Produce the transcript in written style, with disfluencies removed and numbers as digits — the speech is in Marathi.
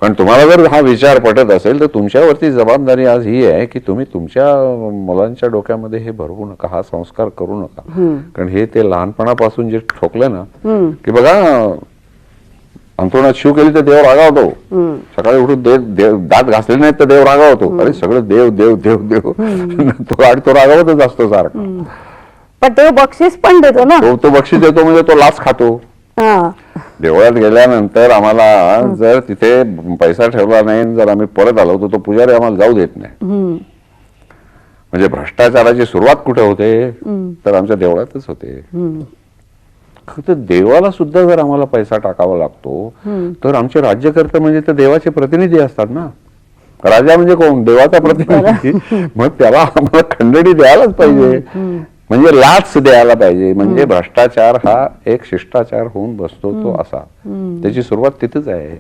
पण तुम्हाला जर हा विचार पटत असेल तर तुमच्यावरती जबाबदारी आज ही आहे की तुम्ही तुमच्या मुलांच्या डोक्यामध्ये हे भरवू नका, हा संस्कार करू नका. कारण हे ते लहानपणापासून जे ठोकलं ना की बघा अंथरुणात शिव केली तर देव रागावतो, सकाळी उठून दात घासले नाहीत तर देव रागावतो. अरे सगळं देव देव देव देव तो रागावतच असतो सारखा. पण तो बक्षीस पण देतो ना. तो बक्षीस देतो म्हणजे तो लाच खातो. देवळात गेल्यानंतर आम्हाला जर तिथे पैसा ठेवला नाही, जर आम्ही परत आलो तर तो पुजारी आम्हाला जाऊ देत नाही. म्हणजे भ्रष्टाचाराची सुरुवात कुठे होते तर आमच्या देवळातच होते. तर देवाला सुद्धा जर आम्हाला पैसा टाकावा लागतो तर आमचे राज्यकर्ते म्हणजे तर देवाचे प्रतिनिधी असतात ना. राजा म्हणजे कोण? देवाचा प्रतिनिधी. मग त्याला आम्हाला खंडणी द्यायलाच पाहिजे, म्हणजे लाच द्यायला पाहिजे. म्हणजे भ्रष्टाचार हा एक शिष्टाचार होऊन बसतो तो असा, त्याची सुरुवात तिथेच आहे.